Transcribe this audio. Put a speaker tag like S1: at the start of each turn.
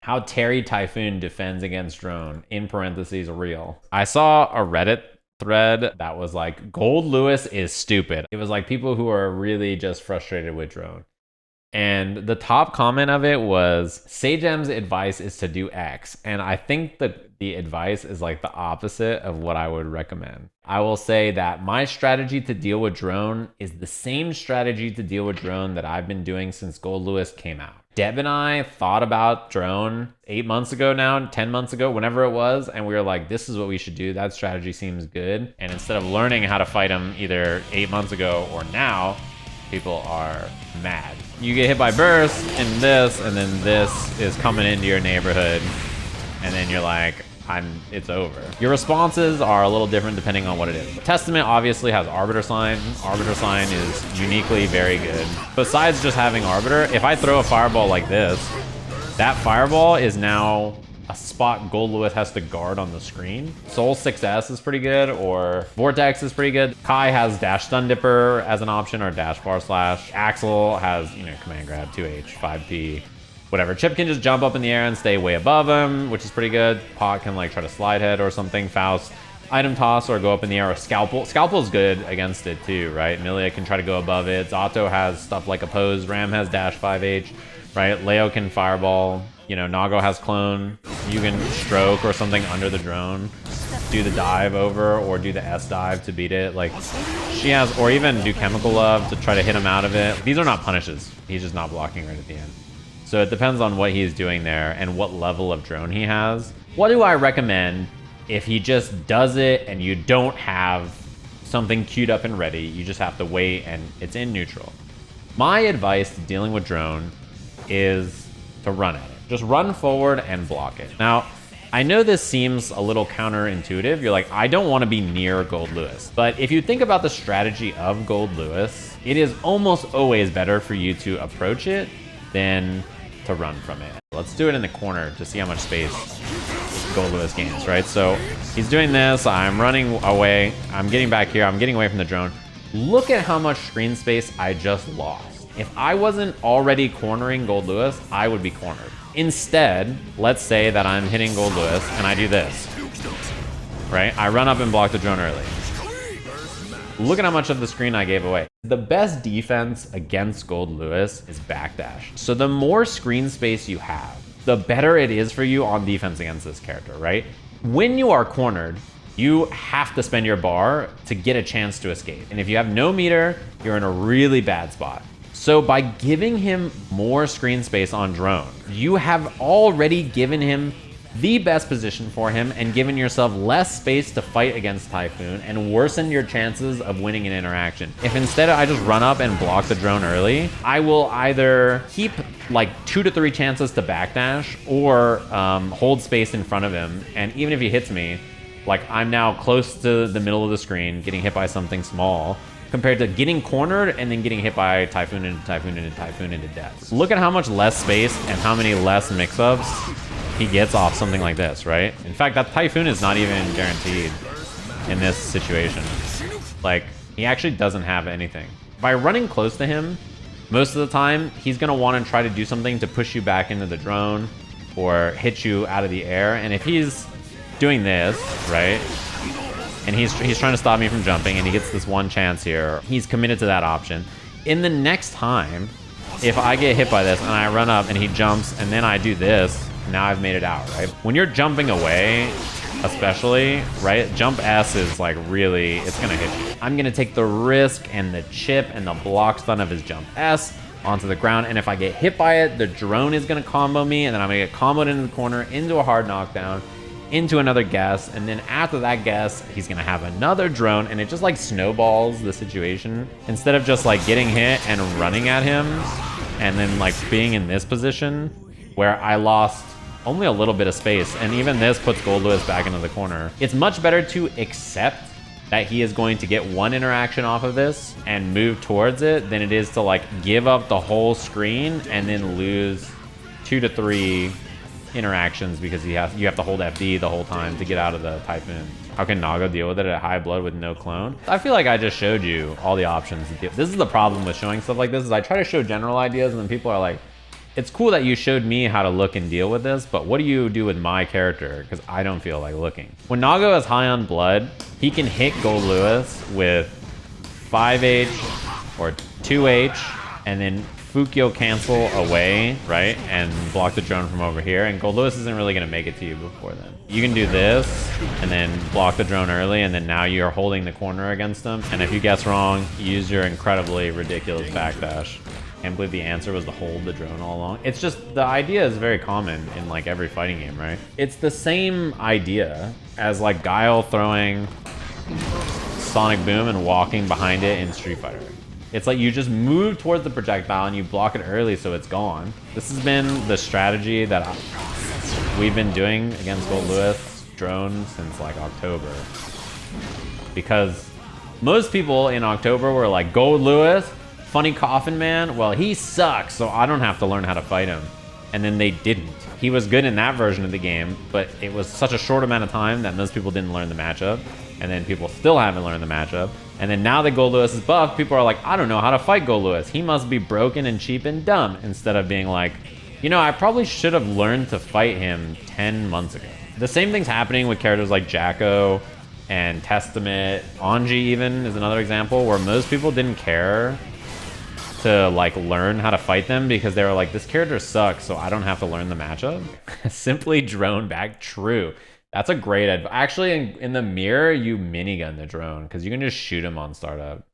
S1: How Terry Typhoon defends against drone, in parentheses, real. I saw a Reddit thread that was like, Goldlewis is stupid. It was like people who are really just frustrated with drone. And the top comment of it was, Sajam's advice is to do X. And I think that the advice is like the opposite of what I would recommend. I will say that my strategy to deal with drone is the same strategy to deal with drone that I've been doing since Goldlewis came out. Deb and I thought about drone 8 months ago now, 10 months ago, whenever it was, and we were like, this is what we should do. That strategy seems good. And instead of learning how to fight him either 8 months ago or now, people are mad. You get hit by burst and then this is coming into your neighborhood, and then you're like, it's over. Your responses are a little different depending on what it is. Testament obviously has Arbiter Sign. Arbiter Sign is uniquely very good. Besides just having Arbiter, if I throw a fireball like this, that fireball is now a spot Goldlewis has to guard on the screen. Soul 6S is pretty good, or Vortex is pretty good. Kai has Dash Stun Dipper as an option, or Dash Bar Slash. Axel has, Command Grab, 2H, 5P, whatever. Chip can just jump up in the air and stay way above him, which is pretty good. Pot can like try to slide head or something. Faust, item toss or go up in the air, or Scalpel. Scalpel's good against it too, right? Milia can try to go above it. Zato has stuff like Oppose. Ram has Dash 5H, right? Leo can Fireball. Nago has Clone. You can Stroke or something under the drone. Do the dive over or do the S dive to beat it. Like, she has, or even do Chemical Love to try to hit him out of it. These are not punishes. He's just not blocking right at the end. So it depends on what he's doing there and what level of drone he has. What do I recommend if he just does it and you don't have something queued up and ready? You just have to wait and it's in neutral. My advice to dealing with drone is to run at it. Just run forward and block it. Now, I know this seems a little counterintuitive. You're like, I don't want to be near Goldlewis. But if you think about the strategy of Goldlewis, it is almost always better for you to approach it than to run from it. Let's do it in the corner to see how much space Goldlewis gains, right? So he's doing this, I'm running away, I'm getting back here, I'm getting away from the drone. Look at how much screen space I just lost. If I wasn't already cornering Goldlewis, I would be cornered. Instead, let's say that I'm hitting Goldlewis and I do this, right? I run up and block the drone early. Look at how much of the screen I gave away. The best defense against Goldlewis is backdash. So the more screen space you have, the better it is for you on defense against this character, right? When you are cornered, you have to spend your bar to get a chance to escape. And if you have no meter, you're in a really bad spot. So by giving him more screen space on drone, you have already given him the best position for him and given yourself less space to fight against Typhoon and worsen your chances of winning an interaction. If instead I just run up and block the drone early, I will either keep like 2 to 3 chances to backdash or hold space in front of him. And even if he hits me, like I'm now close to the middle of the screen, getting hit by something small, compared to getting cornered and then getting hit by Typhoon into Typhoon into Typhoon into death. Look at how much less space and how many less mix-ups he gets off something like this, right? In fact, that Typhoon is not even guaranteed in this situation. Like, he actually doesn't have anything. By running close to him, most of the time, he's gonna want to try to do something to push you back into the drone or hit you out of the air. And if he's doing this, right? And he's trying to stop me from jumping, and he gets this one chance here. He's committed to that option. In the next time, if I get hit by this and I run up and he jumps and then I do this, now I've made it out, right? When you're jumping away, especially, right? Jump S is like really, it's gonna hit you. I'm gonna take the risk and the chip and the block stun of his jump S onto the ground, and if I get hit by it, the drone is gonna combo me, and then I'm gonna get comboed into the corner, into a hard knockdown, into another guess, and then after that guess, he's gonna have another drone, and it just like snowballs the situation. Instead of just like getting hit and running at him, and then like being in this position where I lost only a little bit of space, and even this puts Goldlewis back into the corner. It's much better to accept that he is going to get one interaction off of this and move towards it than it is to like give up the whole screen and then lose 2 to 3 interactions because you have to hold FD the whole time to get out of the Typhoon. How can Nago deal with it at high blood with no clone? I feel like I just showed you all the options to deal. This is the problem with showing stuff like this, is I try to show general ideas and then people are like, It's cool that you showed me how to look and deal with this, but what do you do with my character? Because I don't feel like looking. When Nago is high on blood, he can hit Goldlewis with 5H or 2H, and then Fukyo cancel away, right? And block the drone from over here, and Goldlewis isn't really gonna make it to you before then. You can do this, and then block the drone early, and then now you're holding the corner against him. And if you guess wrong, use your incredibly ridiculous backdash. Can't believe the answer was to hold the drone all along. It's just, the idea is very common in like every fighting game, right? It's the same idea as like Guile throwing Sonic Boom and walking behind it in Street Fighter. It's like you just move towards the projectile and you block it early so it's gone. This has been the strategy that we've been doing against Goldlewis drone since like October. Because most people in October were like, Goldlewis, funny coffin man, well, he sucks, so I don't have to learn how to fight him. And then they didn't. He was good in that version of the game, but it was such a short amount of time that most people didn't learn the matchup. And then people still haven't learned the matchup. And then now that Goldlewis is buffed, people are like, I don't know how to fight Goldlewis. He must be broken and cheap and dumb. Instead of being like, you know, I probably should have learned to fight him 10 months ago. The same thing's happening with characters like Jacko and Testament. Anji even is another example where most people didn't care to like learn how to fight them because they were like, this character sucks, so I don't have to learn the matchup. Simply drone back, true. That's a great advice. Actually, in the mirror, you minigun the drone because you can just shoot him on startup.